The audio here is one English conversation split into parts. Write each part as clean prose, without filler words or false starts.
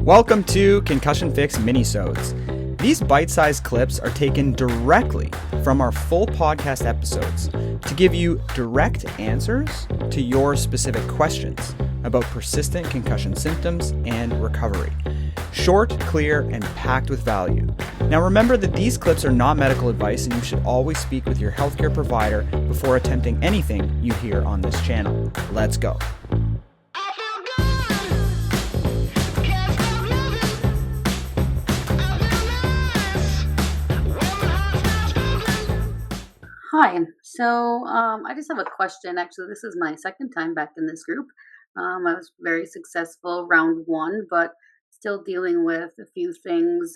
Welcome to Concussion Fix Minisodes. These bite-sized clips are taken directly from our full podcast episodes to give you direct answers to your specific questions about persistent concussion symptoms and recovery. Short, clear, and packed with value. Now remember that these clips are not medical advice and you should always speak with your healthcare provider before attempting anything you hear on this channel. Let's go. Hi, so I just have a question. Actually, this is my second time back in this group. I was very successful round one, but still dealing with a few things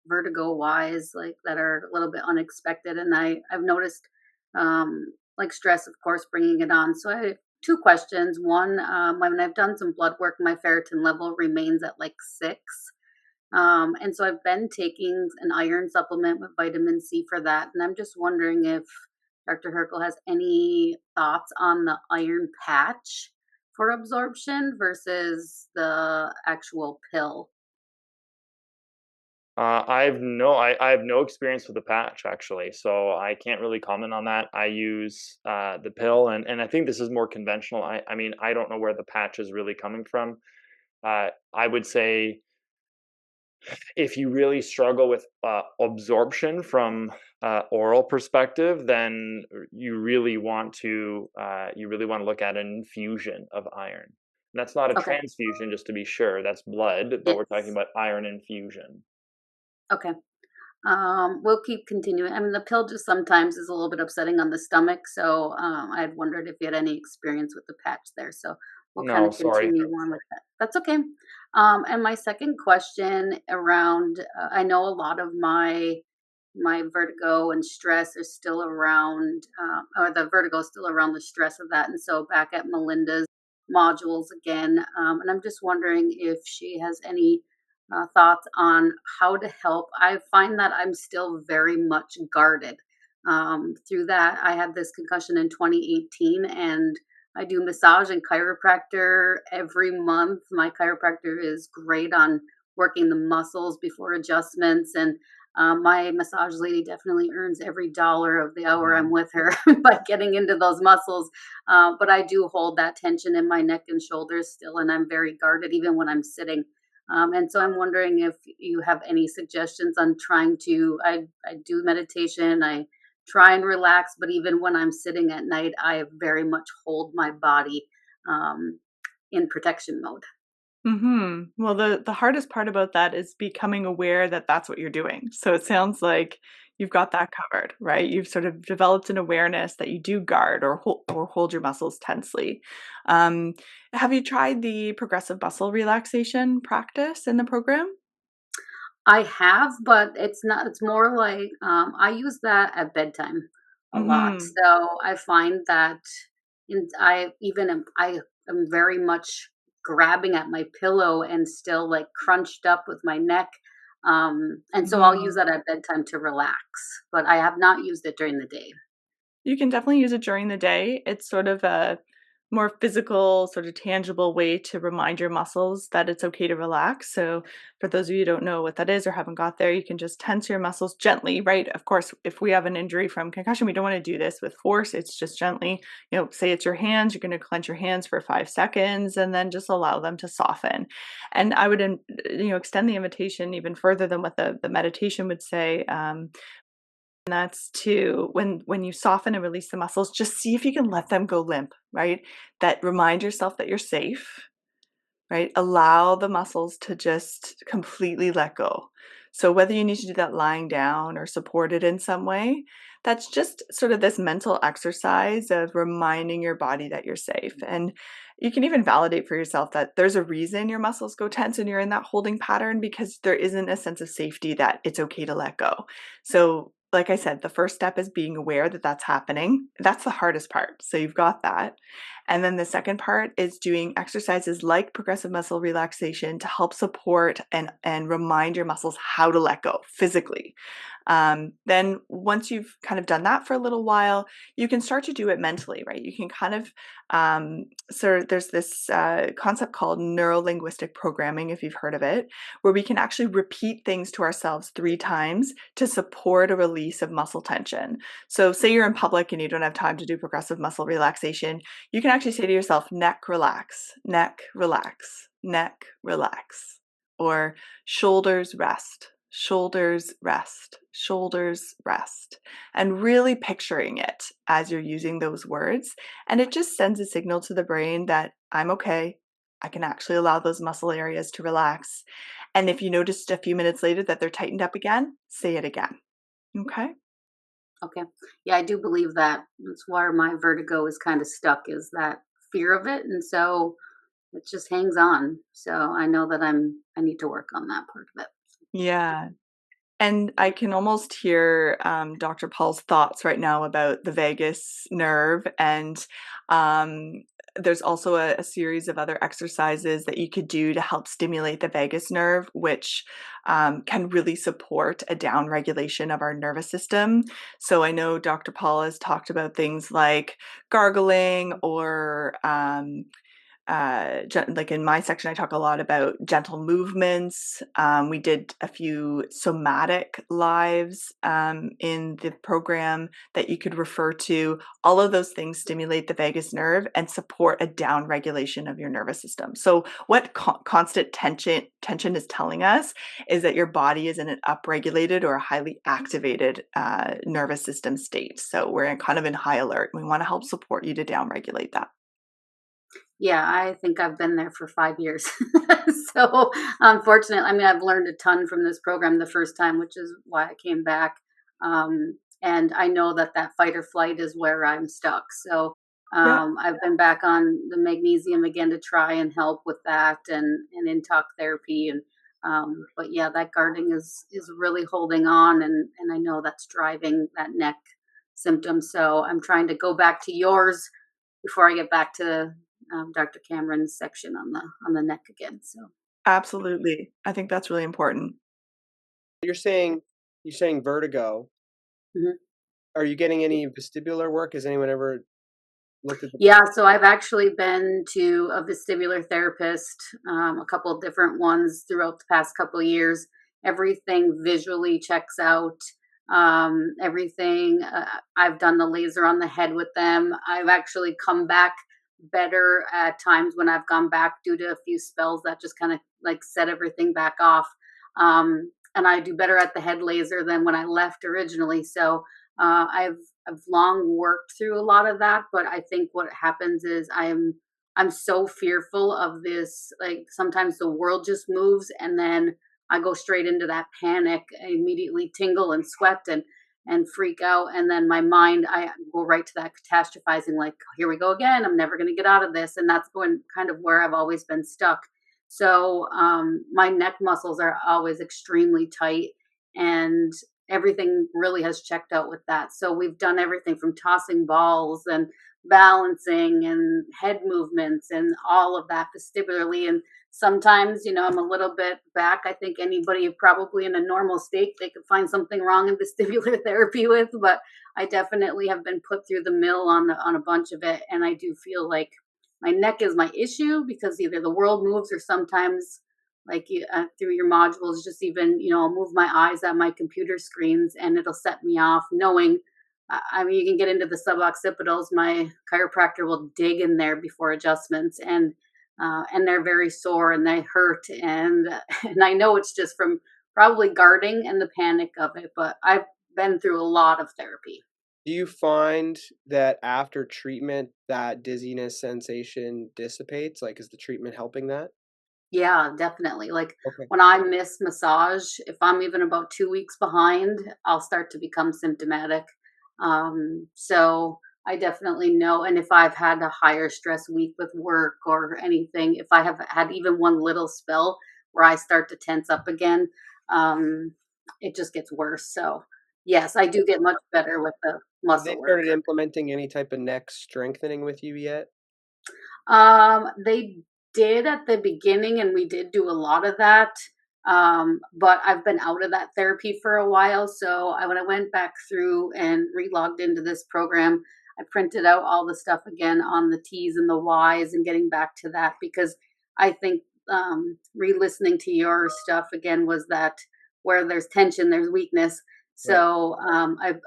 vertigo-wise, like that are a little bit unexpected. And I've noticed like stress, of course, bringing it on. So I have two questions. One, when I've done some blood work, my ferritin level remains at like 6. And so I've been taking an iron supplement with vitamin C for that. And I'm just wondering if Dr. Herkel has any thoughts on the iron patch for absorption versus the actual pill. I have no experience with the patch actually, so I can't really comment on that. I use the pill, and I think this is more conventional. I mean, I don't know where the patch is really coming from. I would say, if you really struggle with absorption from oral perspective, then you really want to look at an infusion of iron. And that's not a Okay. transfusion, just to be sure. That's blood, but we're talking about iron infusion. Okay. We'll keep continuing. I mean, the pill just sometimes is a little bit upsetting on the stomach. So I had wondered if you had any experience with the patch there. So we'll kind No, of sorry. continue on with that. That's okay. And my second question around, I know a lot of my vertigo and stress are still around, or the vertigo is still around the stress of that. And so back at Melinda's modules again, and I'm just wondering if she has any thoughts on how to help. I find that I'm still very much guarded. Through that, I had this concussion in 2018, and I do massage and chiropractor every month. My chiropractor is great on working the muscles before adjustments, and my massage lady definitely earns every dollar of the hour I'm with her by getting into those muscles. But I do hold that tension in my neck and shoulders still, and I'm very guarded even when I'm sitting. And so I'm wondering if you have any suggestions on trying to, I do meditation, I try and relax, but even when I'm sitting at night, I very much hold my body in protection mode. Well, the hardest part about that is becoming aware that that's what you're doing. So it sounds like you've got that covered, right? You've sort of developed an awareness that you do guard or hold your muscles tensely. Have you tried the progressive muscle relaxation practice in the program? I have, but it's not, it's more like I use that at bedtime a lot. Mm-hmm. So I find that I am very much grabbing at my pillow and still like crunched up with my neck. And so I'll use that at bedtime to relax, but I have not used it during the day. You can definitely use it during the day. It's sort of a more physical, sort of tangible way to remind your muscles that it's okay to relax. So for those of you who don't know what that is or haven't got there, you can just tense your muscles gently, right? Of course, if we have an injury from concussion, we don't want to do this with force. It's just gently, say it's your hands, you're going to clench your hands for 5 seconds and then just allow them to soften. And I would, extend the invitation even further than what the meditation would say. And that's to when you soften and release the muscles, just see if you can let them go limp, right? That remind yourself that you're safe, right? Allow the muscles to just completely let go. So whether you need to do that lying down or supported in some way, that's just sort of this mental exercise of reminding your body that you're safe. And you can even validate for yourself that there's a reason your muscles go tense and you're in that holding pattern, because there isn't a sense of safety that it's okay to let go. So like I said, the first step is being aware that that's happening. That's the hardest part. So you've got that. And then the second part is doing exercises like progressive muscle relaxation to help support and remind your muscles how to let go physically. Then once you've kind of done that for a little while, you can start to do it mentally, right? You can kind of, so there's this concept called neuro-linguistic programming, if you've heard of it, where we can actually repeat things to ourselves 3 times to support a release of muscle tension. So say you're in public and you don't have time to do progressive muscle relaxation, you can actually say to yourself, neck relax, neck relax, neck relax, or shoulders rest, shoulders rest, shoulders rest, and really picturing it as you're using those words. And it just sends a signal to the brain that I'm okay. I can actually allow those muscle areas to relax. And if you noticed a few minutes later that they're tightened up again, say it again. Okay? Okay. Yeah, I do believe that. That's why my vertigo is kind of stuck, is that fear of it. And so it just hangs on. So I know that I need to work on that part of it. Yeah. And I can almost hear Dr. Paul's thoughts right now about the vagus nerve. And there's also a series of other exercises that you could do to help stimulate the vagus nerve, which can really support a down regulation of our nervous system. So I know Dr. Paul has talked about things like gargling or like in my section, I talk a lot about gentle movements. We did a few somatic lives in the program that you could refer to. All of those things stimulate the vagus nerve and support a down regulation of your nervous system. So what constant tension is telling us is that your body is in an upregulated or a highly activated nervous system state. So we're kind of in high alert. We want to help support you to down regulate that. Yeah, I think I've been there for 5 years. So unfortunately, I mean, I've learned a ton from this program the first time, which is why I came back. And I know that fight or flight is where I'm stuck. So Yeah. I've been back on the magnesium again to try and help with that, and in talk therapy. And but yeah, that guarding is really holding on, and I know that's driving that neck symptom. So I'm trying to go back to yours before I get back to Dr. Cameron's section on the neck again. So Absolutely. I think that's really important. You're saying vertigo. mhm. Are you getting any vestibular work? Has anyone ever looked at the Yeah, so I've actually been to a vestibular therapist, a couple of different ones throughout the past couple of years. Everything visually checks out. Everything. I've done the laser on the head with them. I've actually come back better at times when I've gone back due to a few spells that just kind of like set everything back off. And I do better at the head laser than when I left originally. So I've long worked through a lot of that, but I think what happens is I'm so fearful of this. Like sometimes the world just moves, and then I go straight into that panic. I immediately tingle and sweat and freak out, and then my mind, I go right to that catastrophizing. Like, here we go again. I'm never going to get out of this, and that's going kind of where I've always been stuck. So my neck muscles are always extremely tight, and everything really has checked out with that. So we've done everything from tossing balls and balancing and head movements and all of that vestibularly. And sometimes, I'm a little bit back. I think anybody probably in a normal state, they could find something wrong in vestibular therapy with, but I definitely have been put through the mill on a bunch of it. And I do feel like my neck is my issue because either the world moves or sometimes like through your modules, just even, I'll move my eyes at my computer screens and it'll set me off knowing, I mean, you can get into the suboccipitals. My chiropractor will dig in there before adjustments, and they're very sore and they hurt. And I know it's just from probably guarding and the panic of it, but I've been through a lot of therapy. Do you find that after treatment that dizziness sensation dissipates? Like, is the treatment helping that? Yeah, definitely. Like Okay. when I miss massage, if I'm even about 2 weeks behind, I'll start to become symptomatic. So I definitely know. And if I've had a higher stress week with work or anything, if I have had even one little spell where I start to tense up again, it just gets worse. So yes, I do get much better with the Have they muscle work. started implementing any type of neck strengthening with you yet? They did at the beginning, and we did do a lot of that. But I've been out of that therapy for a while. So when I went back through and re-logged into this program, I printed out all the stuff again on the T's and the Y's and getting back to that, because I think re-listening to your stuff again was that where there's tension, there's weakness. So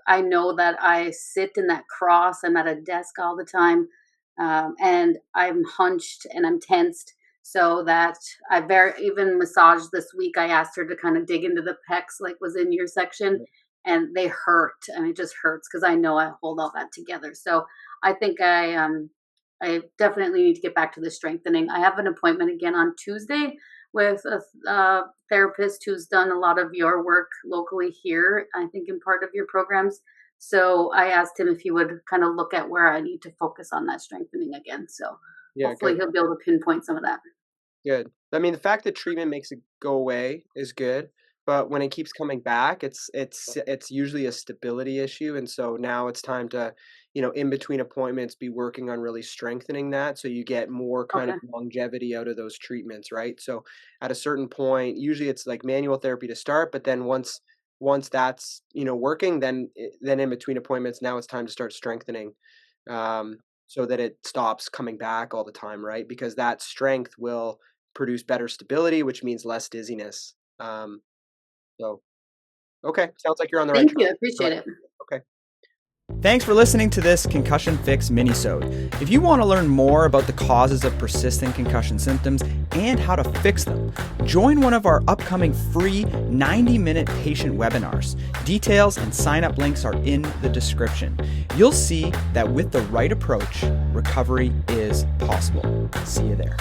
I know that I sit in that cross. I'm at a desk all the time, and I'm hunched and I'm tensed. So that I even massaged this week. I asked her to kind of dig into the pecs, like was in your section, and they hurt, and it just hurts because I know I hold all that together. So I think I definitely need to get back to the strengthening. I have an appointment again on Tuesday with a therapist who's done a lot of your work locally here, I think in part of your programs. So I asked him if he would kind of look at where I need to focus on that strengthening again. So hopefully he'll be able to pinpoint some of that. Good. I mean, the fact that treatment makes it go away is good, but when it keeps coming back, it's usually a stability issue, and so now it's time to, in between appointments, be working on really strengthening that, so you get more kind of longevity out of those treatments, right? So at a certain point, usually it's like manual therapy to start, but then once that's working, then in between appointments, now it's time to start strengthening, so that it stops coming back all the time, right? Because that strength will produce better stability, which means less dizziness. So, okay, sounds like you're on the right track. Thank you, I appreciate it. Okay. Thanks for listening to this Concussion Fix Minisode. If you want to learn more about the causes of persistent concussion symptoms and how to fix them, join one of our upcoming free 90-minute patient webinars. Details and sign-up links are in the description. You'll see that with the right approach, recovery is possible. See you there.